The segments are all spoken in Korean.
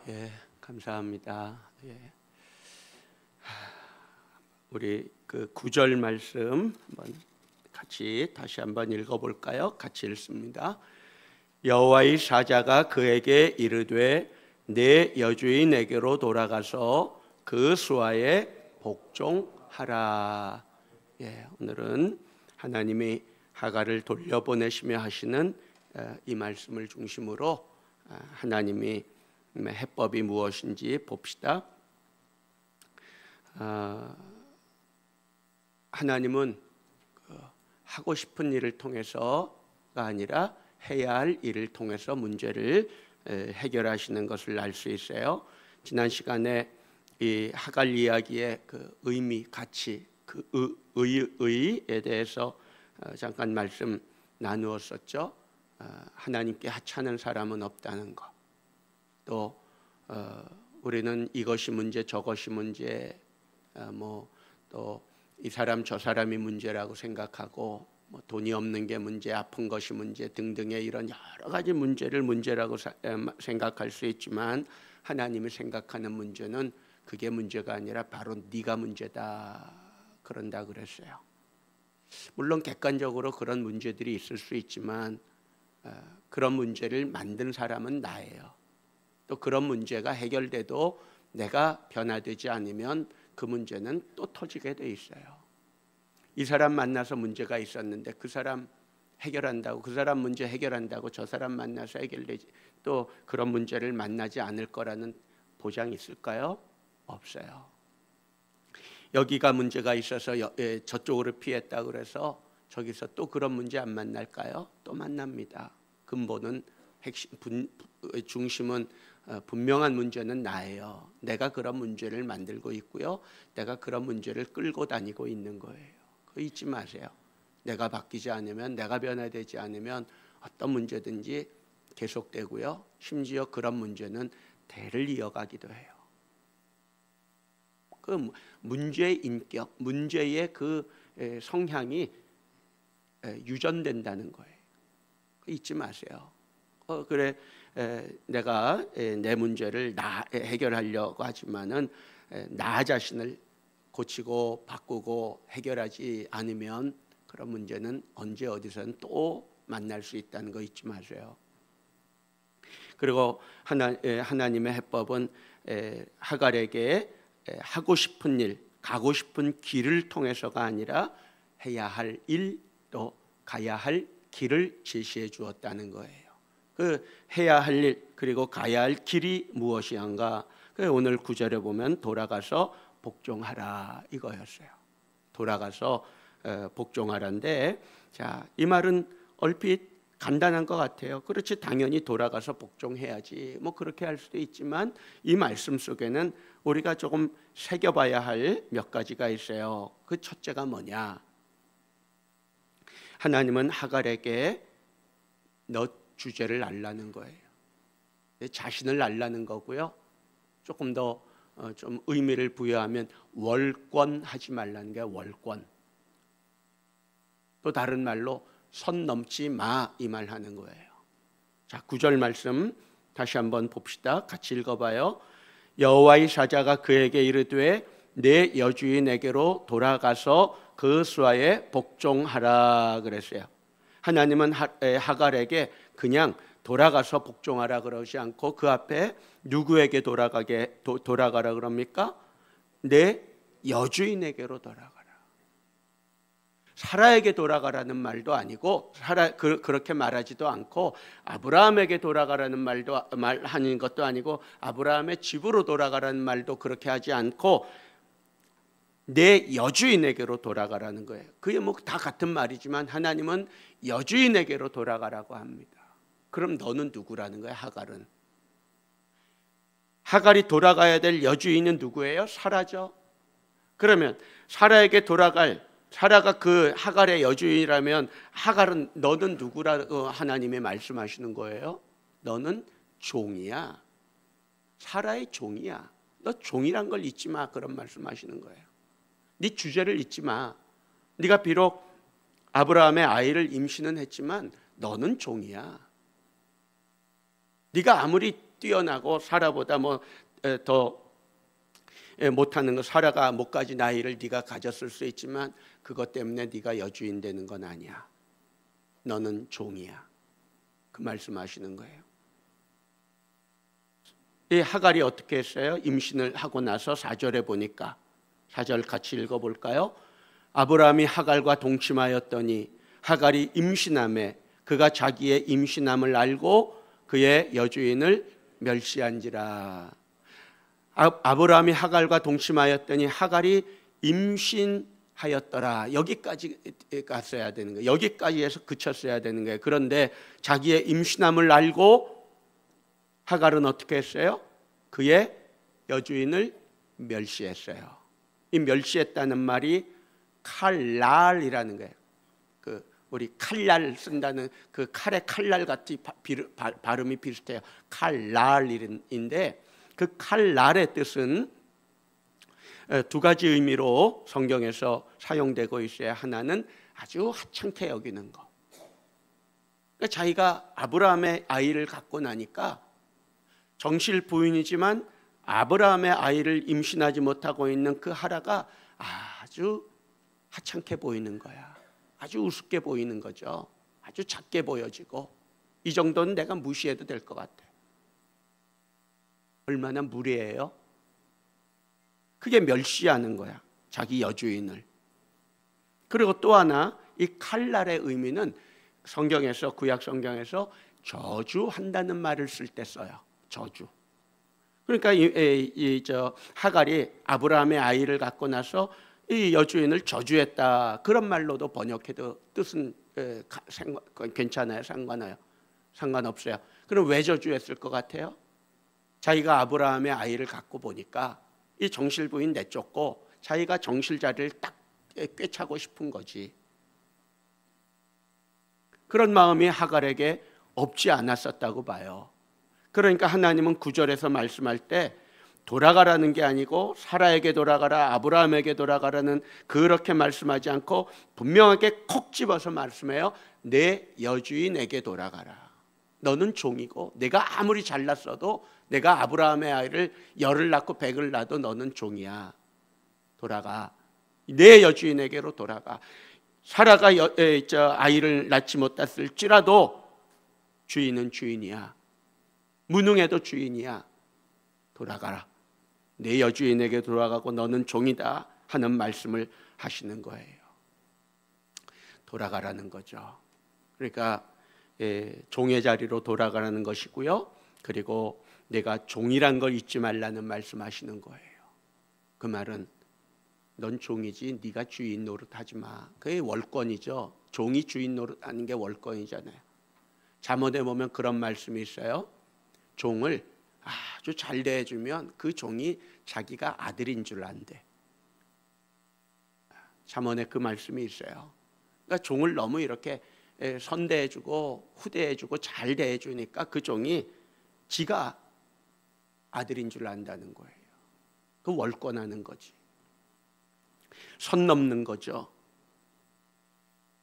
예, 감사합니다. 예. 우리 그 9절 말씀 한번 같이 다시 한번 읽어볼까요? 같이 읽습니다. 여호와의 사자가 그에게 이르되 내 여주인에게로 돌아가서 그 수하에 복종하라. 예, 오늘은 하나님이 하갈을 돌려보내시며 하시는 이 말씀을 중심으로 하나님이 해법이 무엇인지 봅시다. 하나님은 하고 싶은 일을 통해서가 아니라 해야 할 일을 통해서 문제를 해결하시는 것을 알 수 있어요. 지난 시간에 이 하갈 이야기의 그 의미, 가치, 그 의에 대해서 잠깐 말씀 나누었었죠. 하나님께 하찮은 사람은 없다는 것. 또 우리는 이것이 문제, 저것이 문제, 또 이 사람 저 사람이 문제라고 생각하고 돈이 없는 게 문제, 아픈 것이 문제 등등의 이런 여러 가지 문제를 문제라고 생각할 수 있지만 하나님이 생각하는 문제는 그게 문제가 아니라 바로 네가 문제다 그런다 그랬어요. 물론 객관적으로 그런 문제들이 있을 수 있지만 그런 문제를 만든 사람은 나예요. 또 그런 문제가 해결돼도 내가 변화되지 않으면 그 문제는 또 터지게 돼 있어요. 이 사람 만나서 문제가 있었는데 그 사람 해결한다고, 그 사람 문제 해결한다고 저 사람 만나서 해결되지, 또 그런 문제를 만나지 않을 거라는 보장이 있을까요? 없어요. 여기가 문제가 있어서 저쪽으로 피했다 그래서 저기서 또 그런 문제 안 만날까요? 또 만납니다. 근본은 중심은 분명한 문제는 나예요. 내가 그런 문제를 만들고 있고요. 내가 그런 문제를 끌고 다니고 있는 거예요. 그거 잊지 마세요. 내가 바뀌지 않으면, 내가 변화되지 않으면 어떤 문제든지 계속되고요. 심지어 그런 문제는 대를 이어가기도 해요. 그 문제의 인격, 문제의 그 성향이 유전된다는 거예요. 잊지 마세요. 그래, 내가 내 문제를 해결하려고 하지만은 나 자신을 고치고 바꾸고 해결하지 않으면 그런 문제는 언제 어디서는 또 만날 수 있다는 거 잊지 마세요. 그리고 하나님의 해법은 하갈에게 하고 싶은 일, 가고 싶은 길을 통해서가 아니라 해야 할 일, 또 가야 할 길을 제시해 주었다는 거예요. 그 해야 할 일 그리고 가야 할 길이 무엇이한가? 오늘 9절에 보면 돌아가서 복종하라 이거였어요. 돌아가서 복종하라인데, 자, 이 말은 얼핏 간단한 것 같아요. 그렇지, 당연히 돌아가서 복종해야지, 그렇게 할 수도 있지만 이 말씀 속에는 우리가 조금 새겨봐야 할 몇 가지가 있어요. 그 첫째가 뭐냐? 하나님은 하갈에게 너 주제를 알라는 거예요. 자신을 알라는 거고요. 조금 더 좀 의미를 부여하면 월권하지 말라는 게 월권. 또 다른 말로 선 넘지 마 이 말 하는 거예요. 자, 9절 말씀 다시 한번 봅시다. 같이 읽어봐요. 여호와의 사자가 그에게 이르되 내 여주인에게로 돌아가서 그 수하에 복종하라 그랬어요. 하나님은 하갈에게 그냥 돌아가서 복종하라 그러지 않고 그 앞에 누구에게 돌아가라 그럽니까? 내 여주인에게로 돌아가라. 사라에게 돌아가라는 말도 아니고 그렇게 말하지도 않고 아브라함에게 돌아가라는 말하는 것도 아니고 아브라함의 집으로 돌아가라는 말도 그렇게 하지 않고 내 여주인에게로 돌아가라는 거예요. 그게 다 같은 말이지만 하나님은 여주인에게로 돌아가라고 합니다. 그럼 너는 누구라는 거야? 하갈은. 하갈이 돌아가야 될 여주인은 누구예요? 사라죠. 그러면 사라에게 사라가 그 하갈의 여주인이라면 하갈은 너는 누구라고 하나님이 말씀하시는 거예요? 너는 종이야. 사라의 종이야. 너 종이란 걸 잊지 마. 그런 말씀하시는 거예요. 네 주제를 잊지 마. 네가 비록 아브라함의 아이를 임신은 했지만 너는 종이야. 네가 아무리 뛰어나고 사라보다 더 못하는 거, 사라가 못 가진 나이를 네가 가졌을 수 있지만 그것 때문에 네가 여주인 되는 건 아니야. 너는 종이야. 그 말씀하시는 거예요. 이 하갈이 어떻게 했어요? 임신을 하고 나서 4절에 보니까, 4절 같이 읽어볼까요? 아브라함이 하갈과 동침하였더니 하갈이 임신함에 그가 자기의 임신함을 알고 그의 여주인을 멸시한지라. 아브라함이 하갈과 동침하였더니 하갈이 임신하였더라. 여기까지 갔어야 되는 거예요. 여기까지 해서 그쳤어야 되는 거예요. 그런데 자기의 임신함을 알고 하갈은 어떻게 했어요? 그의 여주인을 멸시했어요. 이 멸시했다는 말이 칼날이라는 거예요. 우리 칼날 쓴다는 그 칼의 칼날 같이 발음이 비슷해요. 칼날인데 그 칼날의 뜻은 두 가지 의미로 성경에서 사용되고 있어요. 하나는 아주 하찮게 여기는 거. 그러니까 자기가 아브라함의 아이를 갖고 나니까 정실 부인이지만 아브라함의 아이를 임신하지 못하고 있는 그 하라가 아주 하찮게 보이는 거야. 아주 우습게 보이는 거죠. 아주 작게 보여지고, 이 정도는 내가 무시해도 될 것 같아. 얼마나 무례해요? 그게 멸시하는 거야, 자기 여주인을. 그리고 또 하나, 이 칼날의 의미는 성경에서, 구약 성경에서 저주한다는 말을 쓸 때 써요. 저주. 그러니까 하갈이 아브라함의 아이를 갖고 나서 이 여주인을 저주했다, 그런 말로도 번역해도 뜻은 괜찮아요? 상관없어요. 그럼 왜 저주했을 것 같아요? 자기가 아브라함의 아이를 갖고 보니까 이 정실부인 내쫓고 자기가 정실자리를 딱 꿰차고 싶은 거지. 그런 마음이 하갈에게 없지 않았었다고 봐요. 그러니까 하나님은 9절에서 말씀할 때 돌아가라는 게 아니고 사라에게 돌아가라, 아브라함에게 돌아가라는 그렇게 말씀하지 않고 분명하게 콕 집어서 말씀해요. 내 여주인에게 돌아가라. 너는 종이고, 내가 아무리 잘났어도, 내가 아브라함의 아이를 10을 낳고 100을 낳아도 너는 종이야. 돌아가. 내 여주인에게로 돌아가. 사라가 아이를 낳지 못했을지라도 주인은 주인이야. 무능해도 주인이야. 돌아가라. 내 여주인에게 돌아가고 너는 종이다 하는 말씀을 하시는 거예요. 돌아가라는 거죠. 그러니까 종의 자리로 돌아가라는 것이고요. 그리고 내가 종이란 걸 잊지 말라는 말씀하시는 거예요. 그 말은 넌 종이지 네가 주인 노릇하지 마. 그게 월권이죠. 종이 주인 노릇하는 게 월권이잖아요. 잠언에 보면 그런 말씀이 있어요. 종을 아주 잘 대해주면 그 종이 자기가 아들인 줄 안대. 잠언에 그 말씀이 있어요. 그러니까 종을 너무 이렇게 선대해주고 후대해주고 잘 대해주니까 그 종이 지가 아들인 줄 안다는 거예요. 그 월권하는 거지. 선 넘는 거죠.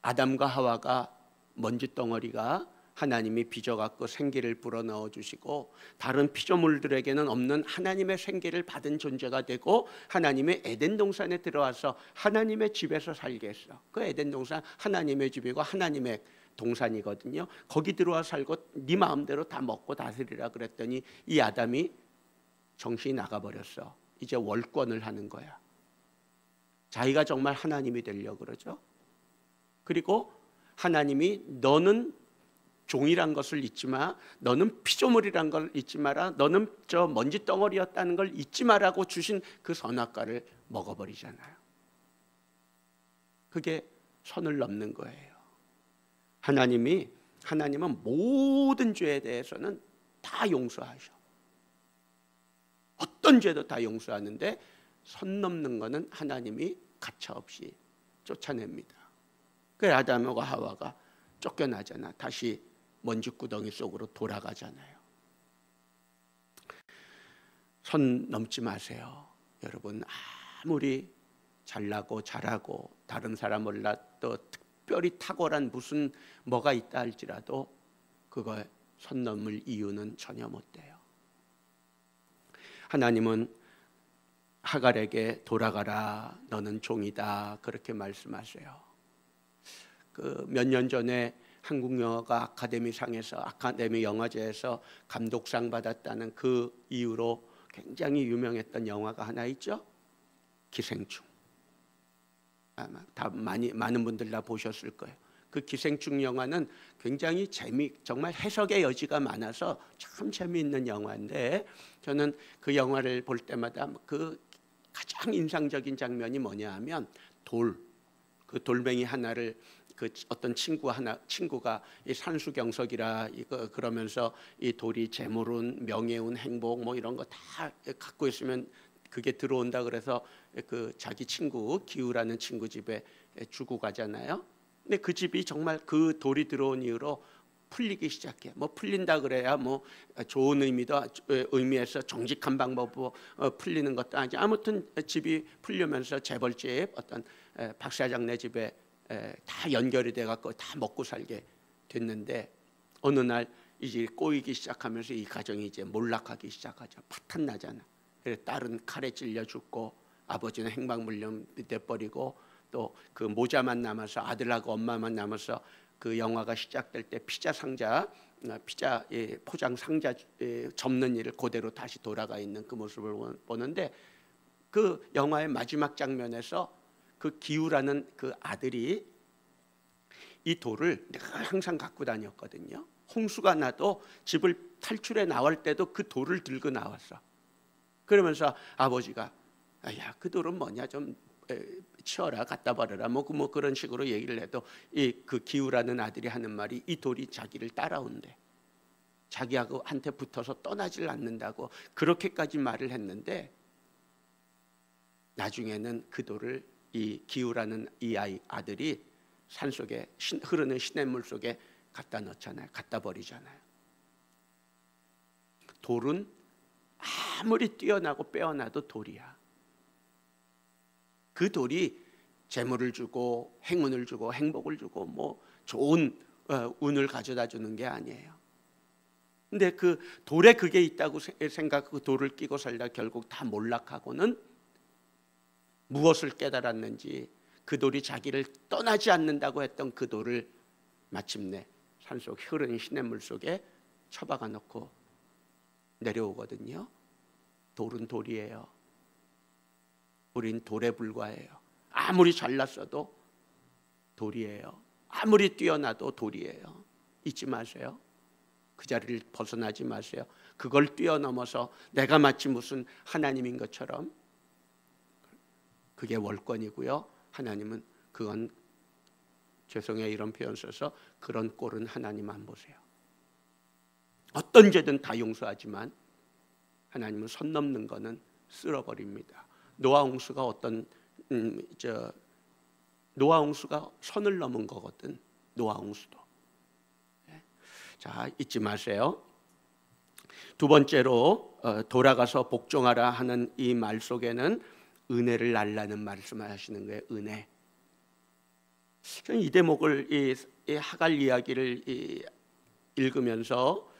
아담과 하와가 먼지덩어리가 하나님이 빚어갖고 생기를 불어넣어 주시고 다른 피조물들에게는 없는 하나님의 생기를 받은 존재가 되고 하나님의 에덴 동산에 들어와서 하나님의 집에서 살게 했어. 그 에덴 동산 하나님의 집이고 하나님의 동산이거든요. 거기 들어와 살고 네 마음대로 다 먹고 다스리라 그랬더니 이 아담이 정신이 나가버렸어. 이제 월권을 하는 거야. 자기가 정말 하나님이 되려고 그러죠. 그리고 하나님이 너는 종이란 것을 잊지 마. 너는 피조물이란 걸 잊지 마라. 너는 저 먼지 덩어리였다는 걸 잊지 마라고 주신 그 선악과를 먹어버리잖아요. 그게 선을 넘는 거예요. 하나님은 모든 죄에 대해서는 다 용서하셔. 어떤 죄도 다 용서하는데 선 넘는 거는 하나님이 가차없이 쫓아냅니다. 그래서 아담과 하와가 쫓겨나잖아. 다시 먼지구덩이 속으로 돌아가잖아요. 선 넘지 마세요. 여러분, 아무리 잘나고 잘하고 다른 사람을 또 특별히 탁월한 무슨 뭐가 있다 할지라도 그거에 선 넘을 이유는 전혀 못 돼요. 하나님은 하갈에게 돌아가라, 너는 종이다, 그렇게 말씀하세요. 그 몇 년 전에 한국 영화가 아카데미상에서, 아카데미 영화제에서 감독상 받았다는 그 이유로 굉장히 유명했던 영화가 하나 있죠. 기생충. 아마 많은 분들 다 보셨을 거예요. 그 기생충 영화는 굉장히 정말 해석의 여지가 많아서 참 재미있는 영화인데, 저는 그 영화를 볼 때마다 그 가장 인상적인 장면이 뭐냐 하면 그 돌멩이 하나를 그 어떤 친구가 이 산수경석이라 이거 그러면서 이 돌이 재물운, 명예운, 행복 뭐 이런 거 다 갖고 있으면 그게 들어온다 그래서 그 자기 친구 기우라는 친구 집에 주고 가잖아요. 근데 그 집이 정말 그 돌이 들어온 이후로 풀리기 시작해. 뭐 풀린다 그래야 뭐 좋은 의미에서 정직한 방법으로 풀리는 것도 아니지. 아무튼 집이 풀리면서 재벌집 어떤 박 사장네 집에 다 연결이 돼 갖고 다 먹고 살게 됐는데, 어느 날 이제 꼬이기 시작하면서 이 가정이 이제 몰락하기 시작하죠. 파탄 나잖아. 그래서 딸은 칼에 찔려 죽고, 아버지는 행방불명 돼버리고, 또 그 모자만 남아서 아들하고 엄마만 남아서 그 영화가 시작될 때 피자 포장 상자 접는 일을 그대로 다시 돌아가 있는 그 모습을 보는데, 그 영화의 마지막 장면에서 그 기우라는 그 아들이 이 돌을 늘 항상 갖고 다녔거든요. 홍수가 나도 집을 탈출해 나올 때도 그 돌을 들고 나왔어. 그러면서 아버지가 야, 그 돌은 뭐냐, 좀 치워라, 갖다 버려라, 뭐 그런 식으로 얘기를 해도 이 그 기우라는 아들이 하는 말이, 이 돌이 자기를 따라온대. 자기하고 한테 붙어서 떠나질 않는다고 그렇게까지 말을 했는데, 나중에는 그 돌을 이 기우라는 이 아들이 산속에 흐르는 시냇물 속에 갖다 넣잖아요. 갖다 버리잖아요. 돌은 아무리 뛰어나고 빼어나도 돌이야. 그 돌이 재물을 주고 행운을 주고 행복을 주고 뭐 좋은 운을 가져다 주는 게 아니에요. 근데 그 돌에 그게 있다고 생각하고 돌을 끼고 살다 결국 다 몰락하고는 무엇을 깨달았는지, 그 돌이 자기를 떠나지 않는다고 했던 그 돌을 마침내 산속 흐르는 시냇물 속에 처박아 놓고 내려오거든요. 돌은 돌이에요. 우린 돌에 불과해요. 아무리 잘났어도 돌이에요. 아무리 뛰어나도 돌이에요. 잊지 마세요. 그 자리를 벗어나지 마세요. 그걸 뛰어넘어서 내가 마치 무슨 하나님인 것처럼, 그게 월권이고요. 하나님은 그건, 죄송해요 이런 표현 써서, 그런 꼴은 하나님 안 보세요. 어떤 죄든 다 용서하지만 하나님은 선 넘는 거는 쓸어버립니다. 노아 홍수가 노아 홍수가 선을 넘은 거거든. 노아 홍수도. 자, 잊지 마세요. 두 번째로 돌아가서 복종하라 하는 이 말 속에는 은혜를 날라는 말씀을 하시는 거예요. 은혜. 저는 이 대목을, 이 하갈 이야기를 읽으면서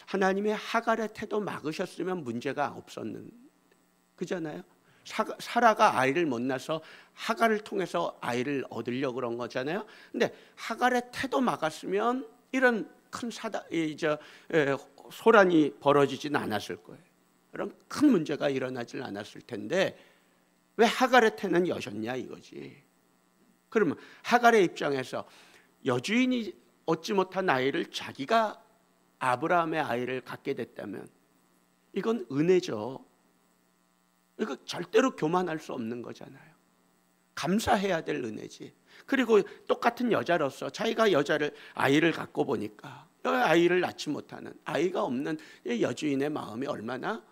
하나님의 하갈의 태도 막으셨으면 문제가 없었는, 그잖아요. 사라가 아이를 못 낳아서 하갈을 통해서 아이를 얻으려고 그런 거잖아요. 근데 하갈의 태도 막았으면 이런 큰 소란이 벌어지진 않았을 거예요. 그런 큰 문제가 일어나질 않았을 텐데, 왜 하갈의 태는 여셨냐 이거지. 그러면 하갈의 입장에서 여주인이 얻지 못한 아이를 자기가 아브라함의 아이를 갖게 됐다면 이건 은혜죠. 이거 절대로 교만할 수 없는 거잖아요. 감사해야 될 은혜지. 그리고 똑같은 여자로서 자기가 아이를 갖고 보니까 아이를 낳지 못하는, 아이가 없는 여주인의 마음이 얼마나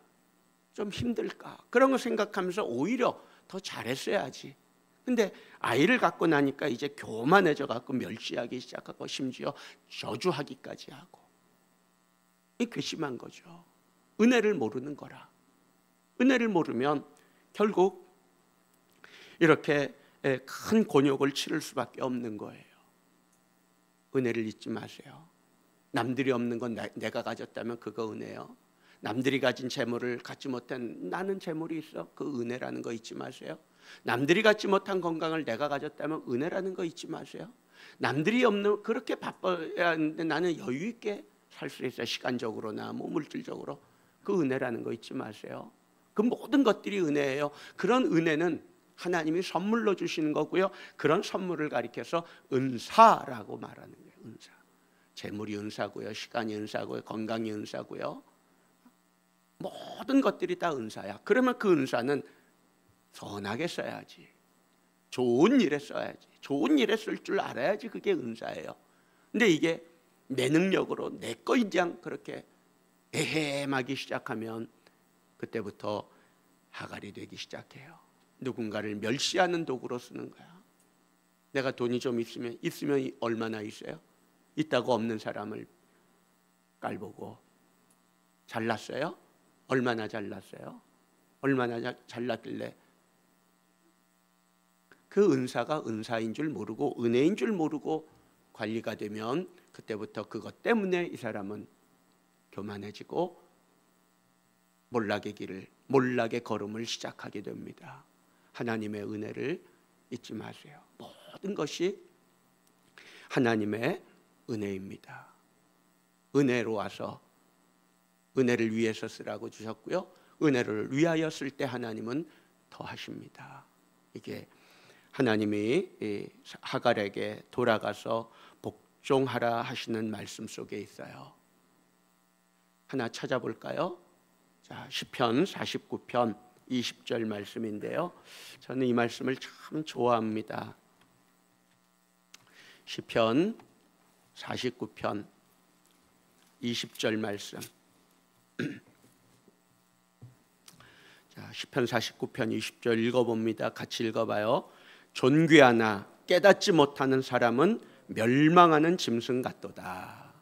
좀 힘들까, 그런 거 생각하면서 오히려 더 잘했어야지. 근데 아이를 갖고 나니까 이제 교만해져 갖고 멸시하기 시작하고 심지어 저주하기까지 하고, 이 괘씸한 거죠. 은혜를 모르는 거라. 은혜를 모르면 결국 이렇게 큰 곤욕을 치를 수밖에 없는 거예요. 은혜를 잊지 마세요. 남들이 없는 건 내가 가졌다면 그거 은혜요. 남들이 가진 재물을 갖지 못한 나는 재물이 있어. 그 은혜라는 거 잊지 마세요. 남들이 갖지 못한 건강을 내가 가졌다면 은혜라는 거 잊지 마세요. 남들이 없는 그렇게 바빠야 하는데 나는 여유 있게 살 수 있어요. 시간적으로나 뭐 물질적으로. 그 은혜라는 거 잊지 마세요. 그 모든 것들이 은혜예요. 그런 은혜는 하나님이 선물로 주시는 거고요. 그런 선물을 가리켜서 은사라고 말하는 거예요. 은사. 재물이 은사고요. 시간이 은사고요. 건강이 은사고요. 모든 것들이 다 은사야. 그러면 그 은사는 선하게 써야지. 좋은 일에 써야지. 좋은 일에 쓸 줄 알아야지 그게 은사예요. 근데 이게 내 능력으로 내 거인장 그렇게 애매하기 시작하면 그때부터 하갈이 되기 시작해요. 누군가를 멸시하는 도구로 쓰는 거야. 내가 돈이 좀 있으면 얼마나 있어요? 있다고 없는 사람을 깔보고 잘났어요? 얼마나 잘났어요? 얼마나 잘났길래 그 은사가 은사인 줄 모르고 은혜인 줄 모르고 관리가 되면 그때부터 그것 때문에 이 사람은 교만해지고 몰락의 걸음을 시작하게 됩니다. 하나님의 은혜를 잊지 마세요. 모든 것이 하나님의 은혜입니다. 은혜로 와서 은혜를 위해서 쓰라고 주셨고요. 은혜를 위하여 쓸 때 하나님은 더하십니다. 이게 하나님이 하갈에게 돌아가서 복종하라 하시는 말씀 속에 있어요. 하나 찾아볼까요? 자, 시편 49편 20절 말씀인데요. 저는 이 말씀을 참 좋아합니다. 시편 49편 20절 말씀. 자, 시편 49편 20절 읽어봅니다. 같이 읽어봐요. 존귀하나 깨닫지 못하는 사람은 멸망하는 짐승 같도다.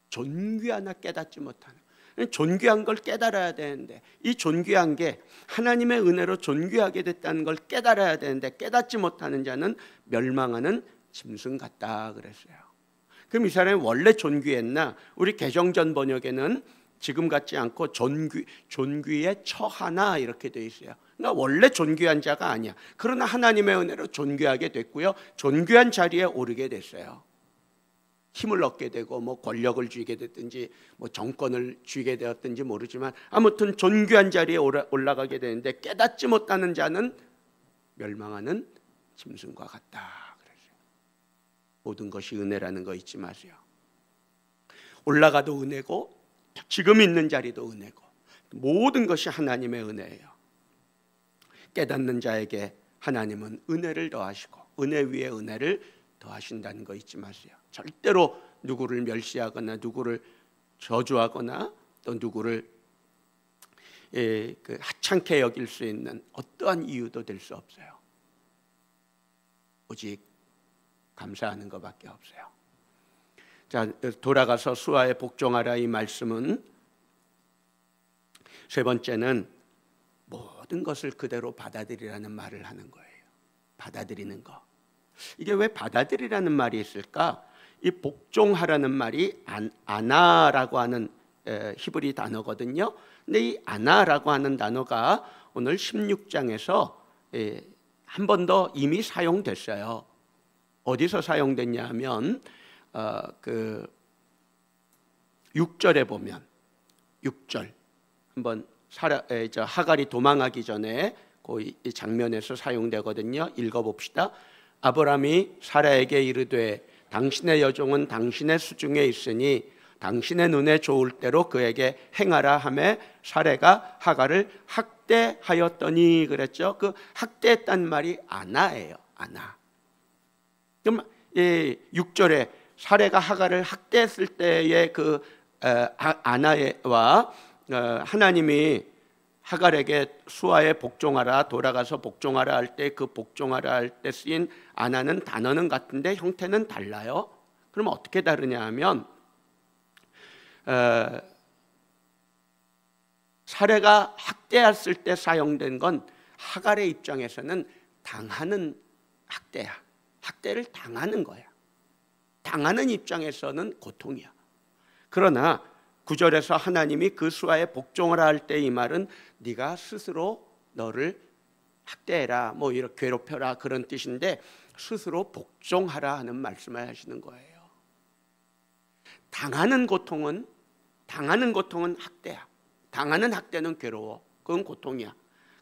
존귀하나 깨닫지 못하는, 존귀한 걸 깨달아야 되는데, 이 존귀한 게 하나님의 은혜로 존귀하게 됐다는 걸 깨달아야 되는데 깨닫지 못하는 자는 멸망하는 짐승 같다 그랬어요. 그럼 이 사람이 원래 존귀했나? 우리 개정전 번역에는 지금 같지 않고 존귀에 처하나 이렇게 되어 있어요. 그러니까 원래 존귀한 자가 아니야. 그러나 하나님의 은혜로 존귀하게 됐고요. 존귀한 자리에 오르게 됐어요. 힘을 얻게 되고 뭐 권력을 쥐게 됐든지 뭐 정권을 쥐게 되었든지 모르지만 아무튼 존귀한 자리에 올라가게 되는데 깨닫지 못하는 자는 멸망하는 짐승과 같다 그랬어요. 모든 것이 은혜라는 거 잊지 마세요. 올라가도 은혜고 지금 있는 자리도 은혜고 모든 것이 하나님의 은혜예요. 깨닫는 자에게 하나님은 은혜를 더하시고 은혜 위에 은혜를 더하신다는 거 잊지 마세요. 절대로 누구를 멸시하거나 누구를 저주하거나 또 누구를 하찮게 여길 수 있는 어떠한 이유도 될 수 없어요. 오직 감사하는 것밖에 없어요. 자, 돌아가서 수하에 복종하라 이 말씀은 세 번째는 모든 것을 그대로 받아들이라는 말을 하는 거예요. 받아들이는 거. 이게 왜 받아들이라는 말이 있을까? 이 복종하라는 말이 아나라고 하는 히브리 단어거든요. 근데 이 아나라고 하는 단어가 오늘 16장에서 한 번 더 이미 사용됐어요. 어디서 사용됐냐 하면 그 6절에 보면 6절 한번 하갈이 도망하기 전에 그 장면에서 사용되거든요. 읽어봅시다. 아브람이 사라에게 이르되 당신의 여종은 당신의 수중에 있으니 당신의 눈에 좋을 대로 그에게 행하라 하매 사라가 하갈을 학대하였더니 그랬죠. 그 학대했단 말이 아나예요. 아나. 그럼 6절에 사라가 하갈을 학대했을 때의 그 아나와 하나님이 하갈에게 수하에 복종하라 돌아가서 복종하라 할 때 그 복종하라 할 때 쓰인 아나는 단어는 같은데 형태는 달라요. 그럼 어떻게 다르냐 하면 사라가 학대했을 때 사용된 건 하갈의 입장에서는 당하는 학대야. 학대를 당하는 거야. 당하는 입장에서는 고통이야. 그러나 9절에서 하나님이 그 수하에 복종하라 할 때 이 말은 네가 스스로 너를 학대해라, 뭐 이렇게 괴롭혀라 그런 뜻인데, 스스로 복종하라 하는 말씀을 하시는 거예요. 당하는 고통은 학대야. 당하는 학대는 괴로워. 그건 고통이야.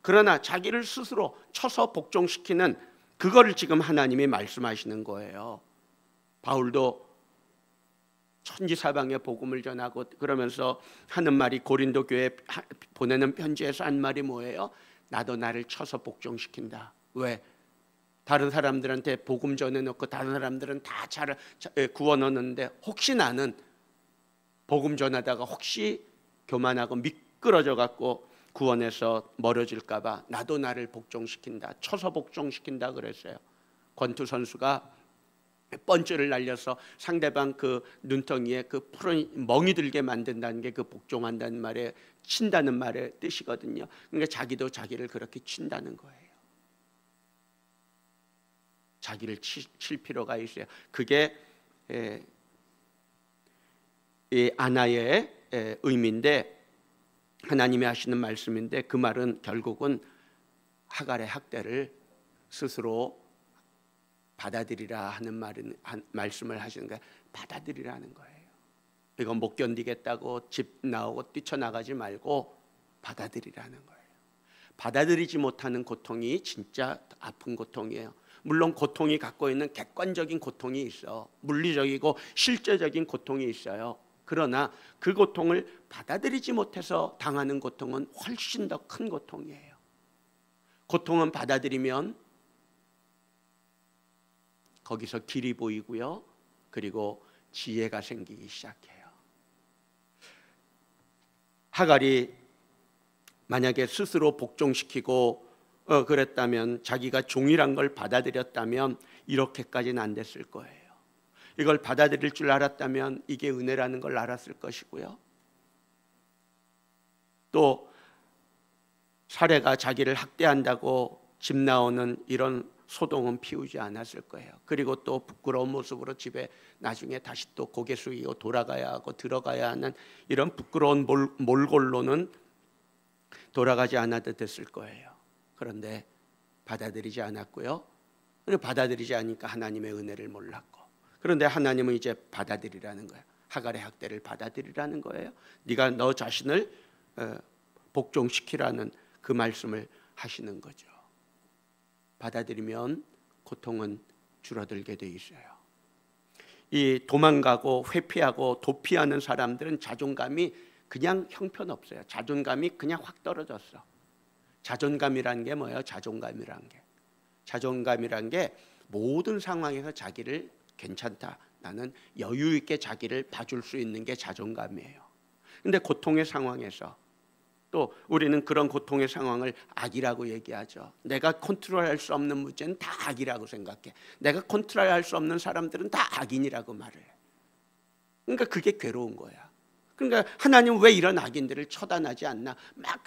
그러나 자기를 스스로 쳐서 복종시키는 그거를 지금 하나님이 말씀하시는 거예요. 바울도 천지사방에 복음을 전하고 그러면서 하는 말이, 고린도 교회 보내는 편지에서 한 말이 뭐예요? 나도 나를 쳐서 복종시킨다. 왜? 다른 사람들한테 복음 전해놓고 다른 사람들은 다 구원 얻는데, 혹시 나는 복음 전하다가 혹시 교만하고 미끄러져 갖고 구원에서 멀어질까 봐 나도 나를 복종시킨다, 쳐서 복종시킨다 그랬어요. 권투 선수가 펀치를 날려서 상대방 그 눈덩이에 그 푸른 멍이 들게 만든다는 게 그 복종한다는 말에, 친다는 말의 뜻이거든요. 그러니까 자기도 자기를 그렇게 친다는 거예요. 자기를 칠 필요가 있어요. 그게 이 아나의 의미인데, 하나님이 하시는 말씀인데, 그 말은 결국은 하갈의 학대를 스스로 받아들이라 하는 말씀을 하시는 거예요. 받아들이라는 거예요. 이건 못 견디겠다고 집 나오고 뛰쳐나가지 말고 받아들이라는 거예요. 받아들이지 못하는 고통이 진짜 아픈 고통이에요. 물론 고통이 갖고 있는 객관적인 고통이 있어. 물리적이고 실제적인 고통이 있어요. 그러나 그 고통을 받아들이지 못해서 당하는 고통은 훨씬 더 큰 고통이에요. 고통은 받아들이면 거기서 길이 보이고요. 그리고 지혜가 생기기 시작해요. 하갈이 만약에 스스로 복종시키고 그랬다면, 자기가 종이란 걸 받아들였다면 이렇게까지는 안 됐을 거예요. 이걸 받아들일 줄 알았다면 이게 은혜라는 걸 알았을 것이고요. 또 사례가 자기를 학대한다고 집 나오는 이런 소동은 피우지 않았을 거예요. 그리고 또 부끄러운 모습으로 집에 나중에 다시 또 고개 숙이고 돌아가야 하고 들어가야 하는 이런 부끄러운 몰골로는 돌아가지 않아도 됐을 거예요. 그런데 받아들이지 않았고요. 그리고 받아들이지 않으니까 하나님의 은혜를 몰랐고, 그런데 하나님은 이제 받아들이라는 거예요. 하갈의 학대를 받아들이라는 거예요. 네가 너 자신을 복종시키라는 그 말씀을 하시는 거죠. 받아들이면 고통은 줄어들게 돼 있어요. 이 도망가고 회피하고 도피하는 사람들은 자존감이 그냥 형편없어요. 자존감이 그냥 확 떨어졌어. 자존감이란 게 뭐예요? 자존감이란 게 모든 상황에서 자기를 괜찮다, 나는 여유 있게 자기를 봐줄 수 있는 게 자존감이에요. 근데 고통의 상황에서 또 우리는 그런 고통의 상황을 악이라고 얘기하죠. 내가 컨트롤할 수 없는 문제는 다 악이라고 생각해. 내가 컨트롤할 수 없는 사람들은 다 악인이라고 말을 해. 그러니까 그게 괴로운 거야. 그러니까 하나님 왜 이런 악인들을 처단하지 않나, 막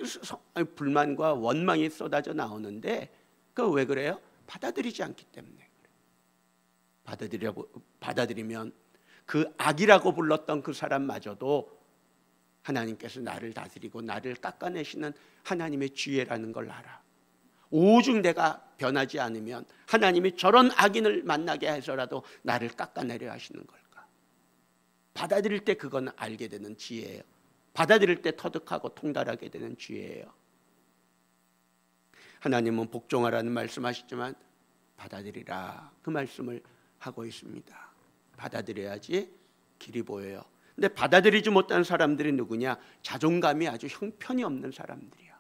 불만과 원망이 쏟아져 나오는데, 그거 왜 그래요? 받아들이지 않기 때문에. 받아들이면 그 악이라고 불렀던 그 사람마저도 하나님께서 나를 다스리고 나를 깎아내시는 하나님의 지혜라는 걸 알아. 오죽 내가 변하지 않으면 하나님이 저런 악인을 만나게 해서라도 나를 깎아내려 하시는 걸까. 받아들일 때 그건 알게 되는 지혜예요. 받아들일 때 터득하고 통달하게 되는 지혜예요. 하나님은 복종하라는 말씀하시지만 받아들이라, 그 말씀을 하고 있습니다. 받아들여야지 길이 보여요. 근데 받아들이지 못한 사람들이 누구냐? 자존감이 아주 형편이 없는 사람들이야.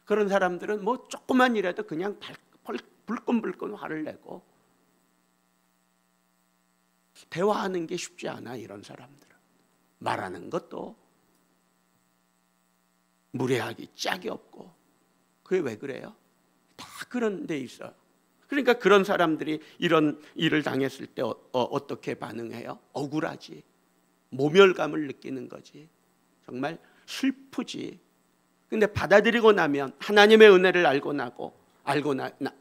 그런 사람들은 뭐 조그만 일에도 그냥 불끈불끈 화를 내고, 대화하는 게 쉽지 않아. 이런 사람들은 말하는 것도 무례하기 짝이 없고. 그게 왜 그래요? 다 그런 데 있어요. 그러니까 그런 사람들이 이런 일을 당했을 때 어떻게 반응해요? 억울하지. 모멸감을 느끼는 거지. 정말 슬프지. 근데 받아들이고 나면, 하나님의 은혜를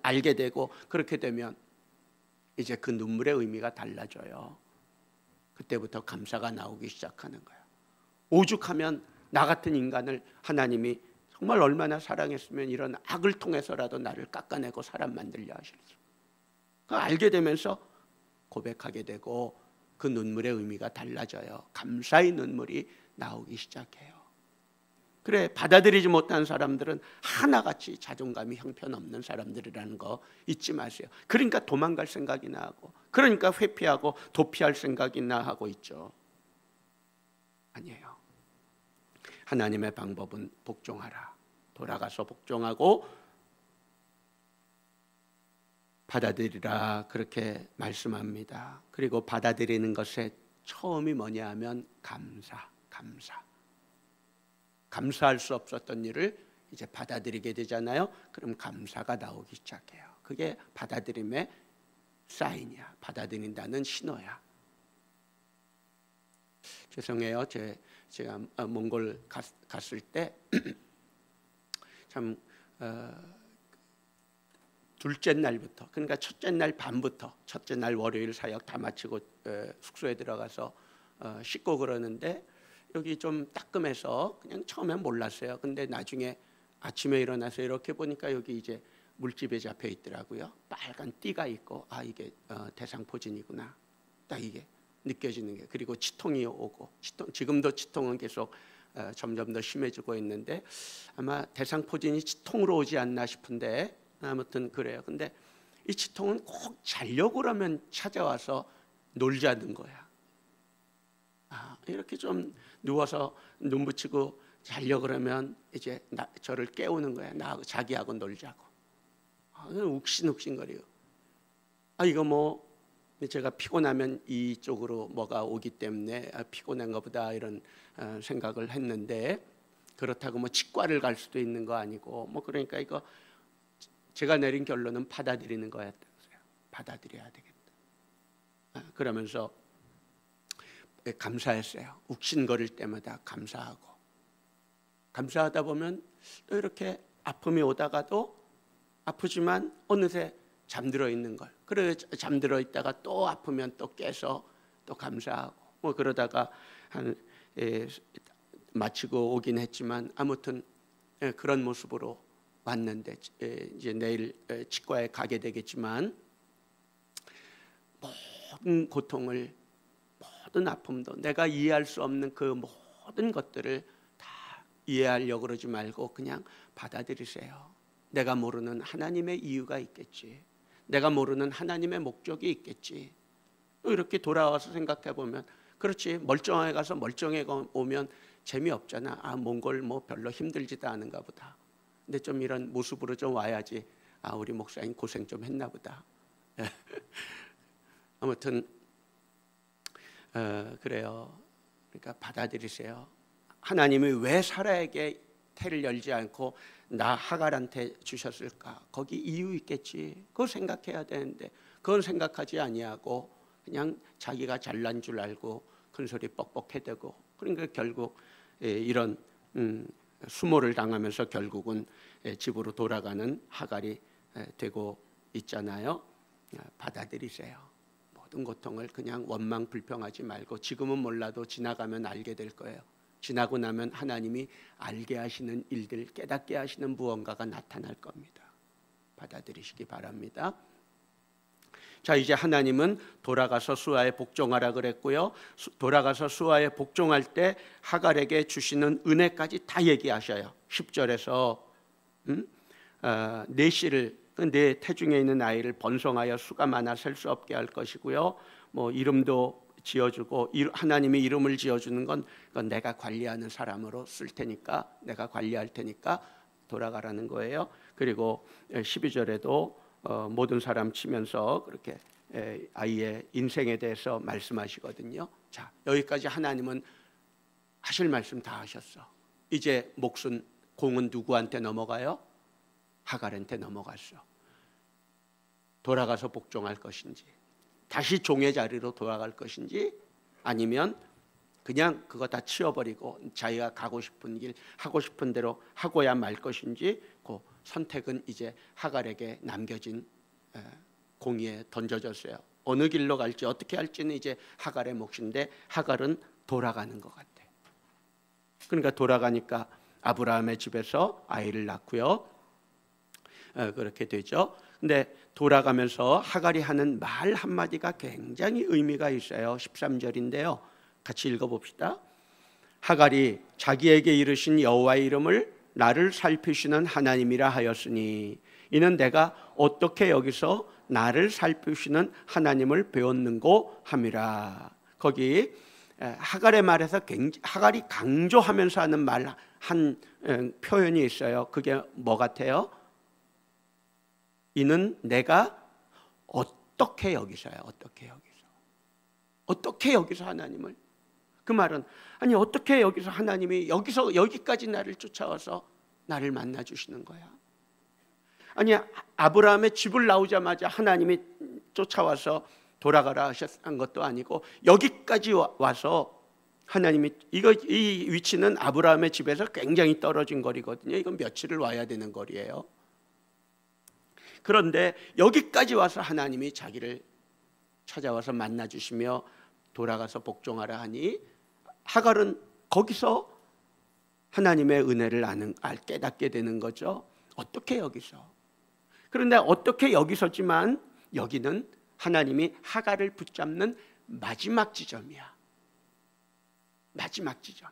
알게 되고, 그렇게 되면 이제 그 눈물의 의미가 달라져요. 그때부터 감사가 나오기 시작하는 거야. 오죽하면 나 같은 인간을 하나님이 정말 얼마나 사랑했으면 이런 악을 통해서라도 나를 깎아내고 사람 만들려 하실지. 그걸 알게 되면서 고백하게 되고 그 눈물의 의미가 달라져요. 감사의 눈물이 나오기 시작해요. 그래, 받아들이지 못한 사람들은 하나같이 자존감이 형편없는 사람들이라는 거 잊지 마세요. 그러니까 도망갈 생각이나 하고, 그러니까 회피하고 도피할 생각이나 하고 있죠. 아니에요. 하나님의 방법은 복종하라. 돌아가서 복종하고 받아들이라, 그렇게 말씀합니다. 그리고 받아들이는 것의 처음이 뭐냐 하면 감사할 수 없었던 일을 이제 받아들이게 되잖아요. 그럼 감사가 나오기 시작해요. 그게 받아들임의 사인이야. 받아들인다는 신호야. 죄송해요. 제가 몽골 갔을 때 참 둘째 날부터, 그러니까 첫째 날 밤부터, 첫째 날 월요일 사역 다 마치고 숙소에 들어가서 씻고 그러는데 여기 좀 따끔해서 그냥 처음엔 몰랐어요. 근데 나중에 아침에 일어나서 이렇게 보니까 여기 이제 물집에 잡혀 있더라고요. 빨간 띠가 있고, 아, 이게 대상포진이구나. 딱 이게 느껴지는 게. 그리고 치통이 오고, 지금도 치통은 계속 점점 더 심해지고 있는데 아마 대상포진이 치통으로 오지 않나 싶은데 아무튼 그래요. 근데 이 치통은 꼭 자려고 그러면 찾아와서 놀자는 거야. 이렇게 좀 누워서 눈 붙이고 자려고 그러면 이제 저를 깨우는 거야. 나하고 자기하고 놀자고. 욱신욱신거려요. 이거 뭐 제가 피곤하면 이쪽으로 뭐가 오기 때문에 피곤한가 보다 이런 생각을 했는데, 그렇다고 뭐 치과를 갈 수도 있는 거 아니고 뭐 그러니까 이거 제가 내린 결론은 받아들이는 거였다고요. 받아들여야 되겠다. 그러면서 감사했어요. 욱신거릴 때마다 감사하다 보면 또 이렇게 아픔이 오다가도 아프지만 어느새 잠들어 있는 걸, 그래 잠들어 있다가 또 아프면 또 깨서 또 감사하고 뭐 그러다가 마치고 오긴 했지만 아무튼 그런 모습으로 왔는데 이제 내일 치과에 가게 되겠지만 모든 고통을, 모든 아픔도, 내가 이해할 수 없는 그 모든 것들을 다 이해하려고 그러지 말고 그냥 받아들이세요. 내가 모르는 하나님의 이유가 있겠지. 내가 모르는 하나님의 목적이 있겠지. 또 이렇게 돌아와서 생각해 보면, 그렇지, 멀쩡하게 가서 멀쩡해 오면 재미없잖아. 몽골 뭐 별로 힘들지도 않은가 보다. 근데 좀 이런 모습으로 좀 와야지. 우리 목사님 고생 좀 했나 보다. 아무튼 그래요. 그러니까 받아들이세요. 하나님이 왜 사라에게 태를 열지 않고 나 하갈한테 주셨을까? 거기 이유 있겠지. 그걸 생각해야 되는데 그건 생각하지 아니하고 그냥 자기가 잘난 줄 알고 큰소리 뻑뻑 해대고, 그러니까 결국 이런 수모를 당하면서 결국은 집으로 돌아가는 하갈이 되고 있잖아요. 받아들이세요. 모든 고통을 그냥 원망 불평하지 말고, 지금은 몰라도 지나가면 알게 될 거예요. 지나고 나면 하나님이 알게 하시는 일들, 깨닫게 하시는 무언가가 나타날 겁니다. 받아들이시기 바랍니다. 자, 이제 하나님은 돌아가서 수아에 복종하라 그랬고요. 돌아가서 수아에 복종할 때 하갈에게 주시는 은혜까지 다 얘기하셔요. 10절에서 네 씨를, 네 태중에 있는 아이를 번성하여 수가 많아 셀 수 없게 할 것이고요. 뭐 이름도 지어주고, 하나님이 이름을 지어주는 건 그건 내가 관리하는 사람으로 쓸 테니까, 내가 관리할 테니까 돌아가라는 거예요. 그리고 12절에도 모든 사람 치면서 그렇게 아이의 인생에 대해서 말씀하시거든요. 자, 여기까지 하나님은 하실 말씀 다 하셨어. 이제 몫은, 공은 누구한테 넘어가요? 하갈한테 넘어갔어. 돌아가서 복종할 것인지, 다시 종의 자리로 돌아갈 것인지, 아니면 그냥 그거 다 치워버리고 자기가 가고 싶은 길, 하고 싶은 대로 하고야 말 것인지, 그 선택은 이제 하갈에게 남겨진 공의에 던져졌어요. 어느 길로 갈지 어떻게 할지는 이제 하갈의 몫인데, 하갈은 돌아가는 것 같아. 그러니까 돌아가니까 아브라함의 집에서 아이를 낳고요. 그렇게 되죠. 근데 돌아가면서 하갈이 하는 말 한마디가 굉장히 의미가 있어요. 13절인데요. 같이 읽어봅시다. 하갈이 자기에게 이르신 여호와의 이름을 나를 살피시는 하나님이라 하였으니 이는 내가 어떻게 여기서 나를 살피시는 하나님을 배웠는고 함이라. 거기 하갈의 말에서 하갈이 강조하면서 하는 말 한 표현이 있어요. 그게 뭐 같아요? 이는 내가 어떻게 여기서요? 어떻게 여기서 하나님을? 그 말은 아니 어떻게 여기서 하나님이 여기서 여기까지 나를 쫓아와서 나를 만나 주시는 거야? 아니 아브라함의 집을 나오자마자 하나님이 쫓아와서 돌아가라 하셨던 것도 아니고 여기까지 와서 하나님이 이 위치는 아브라함의 집에서 굉장히 떨어진 거리거든요. 이건 며칠을 와야 되는 거리예요. 그런데 여기까지 와서 하나님이 자기를 찾아와서 만나 주시며 돌아가서 복종하라 하니 하갈은 거기서 하나님의 은혜를 깨닫게 되는 거죠. 어떻게 여기서? 그런데 어떻게 여기서지만 여기는 하나님이 하갈을 붙잡는 마지막 지점이야. 마지막 지점.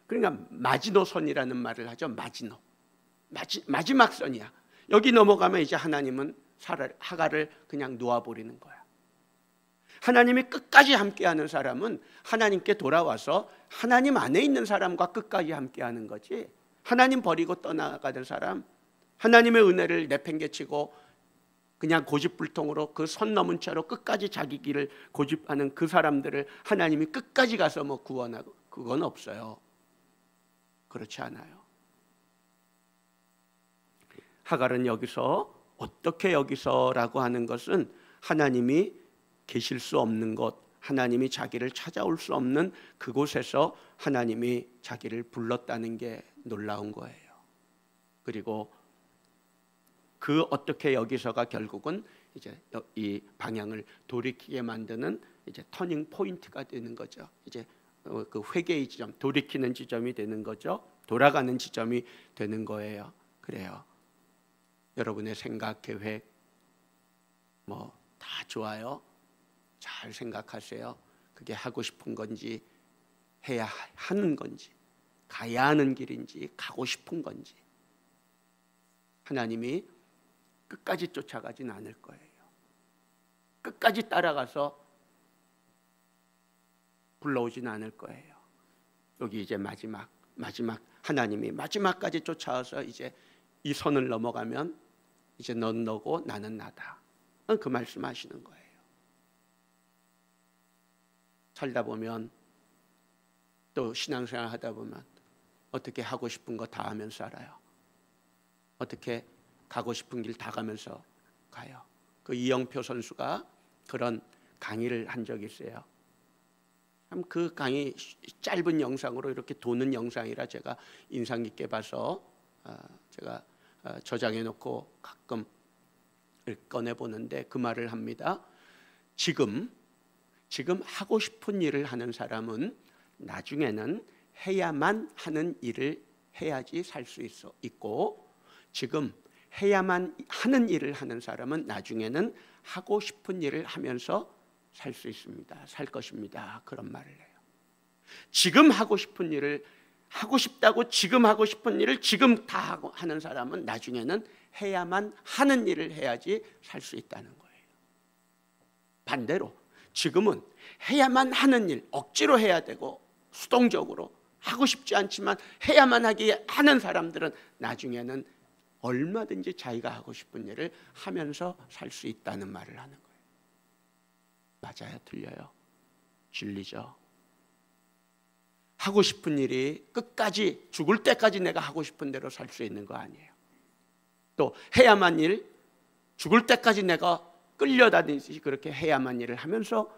그러니까 마지노선이라는 말을 하죠. 마지막 선이야. 여기 넘어가면 이제 하나님은 하갈을 그냥 놓아버리는 거야. 하나님이 끝까지 함께하는 사람은 하나님께 돌아와서 하나님 안에 있는 사람과 끝까지 함께하는 거지. 하나님 버리고 떠나가는 사람, 하나님의 은혜를 내팽개치고 그냥 고집불통으로 그 선 넘은 채로 끝까지 자기 길을 고집하는 그 사람들을 하나님이 끝까지 가서 뭐 구원하고 그건 없어요. 그렇지 않아요. 하갈은 여기서 어떻게 여기서라고 하는 것은 하나님이 계실 수 없는 곳, 하나님이 자기를 찾아올 수 없는 그곳에서 하나님이 자기를 불렀다는 게 놀라운 거예요. 그리고 그 어떻게 여기서가 결국은 이제 이 방향을 돌이키게 만드는 이제 터닝 포인트가 되는 거죠. 이제 그 회개의 지점, 돌이키는 지점이 되는 거죠. 돌아가는 지점이 되는 거예요. 그래요. 여러분의 생각, 계획 뭐 다 좋아요. 잘 생각하세요. 그게 하고 싶은 건지 해야 하는 건지 가야 하는 길인지 가고 싶은 건지 하나님이 끝까지 쫓아가진 않을 거예요. 끝까지 따라가서 불러오진 않을 거예요. 여기 이제 마지막 하나님이 마지막까지 쫓아와서 이제 이 선을 넘어가면 이제 넌 너고 나는 나다. 그 말씀하시는 거예요. 살다 보면 또 신앙생활 하다 보면 어떻게 하고 싶은 거 다 하면서 살아요. 어떻게 가고 싶은 길 다 가면서 가요. 그 이영표 선수가 그런 강의를 한 적이 있어요. 참 그 강의 짧은 영상으로 이렇게 도는 영상이라 제가 인상 깊게 봐서 제가 저장해 놓고 가끔 꺼내 보는데 그 말을 합니다. 지금 하고 싶은 일을 하는 사람은 나중에는 해야만 하는 일을 해야지 살 수 있고 지금 해야만 하는 일을 하는 사람은 나중에는 하고 싶은 일을 하면서 살 수 있습니다. 살 것입니다. 그런 말을 해요. 지금 하고 싶은 일을 하고 싶다고 지금 하고 싶은 일을 지금 다 하는 사람은 나중에는 해야만 하는 일을 해야지 살 수 있다는 거예요. 반대로 지금은 해야만 하는 일, 억지로 해야 되고 수동적으로 하고 싶지 않지만 해야만 하는 사람들은 나중에는 얼마든지 자기가 하고 싶은 일을 하면서 살 수 있다는 말을 하는 거예요. 맞아요? 틀려요? 진리죠? 하고 싶은 일이 끝까지 죽을 때까지 내가 하고 싶은 대로 살 수 있는 거 아니에요. 또 해야만 일, 죽을 때까지 내가 끌려다니듯이 그렇게 해야만 일을 하면서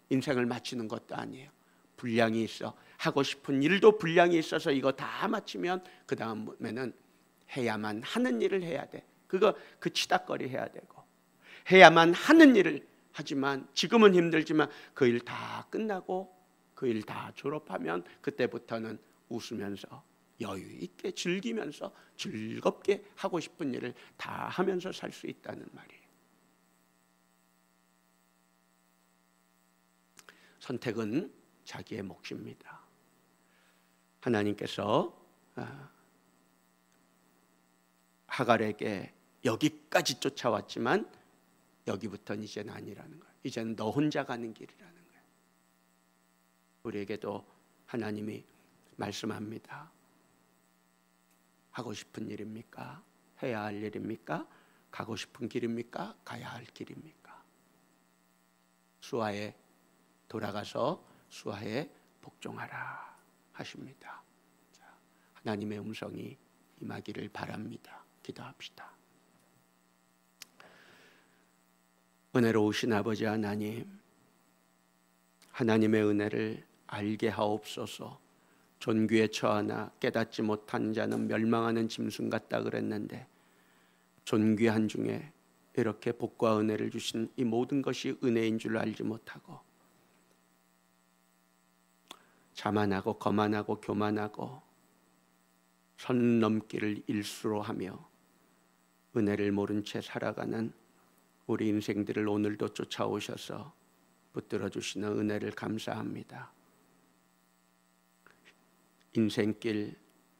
인생을 마치는 것도 아니에요. 분량이 있어. 하고 싶은 일도 분량이 있어서 이거 다 마치면 그 다음에는 해야만 하는 일을 해야 돼. 그 치닥거리 해야 되고 해야만 하는 일을 하지만 지금은 힘들지만 그 일 다 끝나고 그 일 다 졸업하면 그때부터는 웃으면서 여유 있게 즐기면서 즐겁게 하고 싶은 일을 다 하면서 살 수 있다는 말이에요. 선택은 자기의 몫입니다. 하나님께서 하갈에게 여기까지 쫓아왔지만 여기부터는 이제는 아니라는 거예요. 이제는 너 혼자 가는 길이라는 거예요. 우리에게도 하나님이 말씀합니다. 하고 싶은 일입니까? 해야 할 일입니까? 가고 싶은 길입니까? 가야 할 길입니까? 수하에 돌아가서 수하에 복종하라 하십니다. 자, 하나님의 음성이 임하기를 바랍니다. 기도합시다. 은혜로우신 아버지 하나님, 하나님의 은혜를 알게 하옵소서. 존귀에 처하나 깨닫지 못한 자는 멸망하는 짐승 같다 그랬는데 존귀한 중에 이렇게 복과 은혜를 주신 이 모든 것이 은혜인 줄 알지 못하고 자만하고 거만하고 교만하고 선 넘기를 일수로 하며 은혜를 모른 채 살아가는 우리 인생들을 오늘도 쫓아오셔서 붙들어 주시는 은혜를 감사합니다. 인생길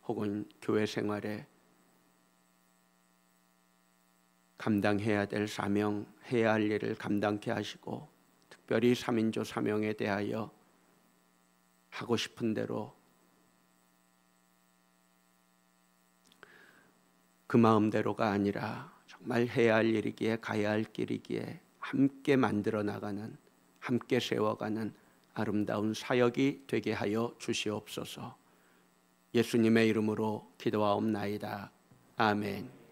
혹은 교회 생활에 감당해야 될 사명, 해야 할 일을 감당케 하시고 특별히 3인조 사명에 대하여 하고 싶은 대로 그 마음대로가 아니라 정말 해야 할 일이기에 가야 할 길이기에 함께 만들어 나가는, 함께 세워가는 아름다운 사역이 되게 하여 주시옵소서. 예수님의 이름으로 기도하옵나이다. 아멘.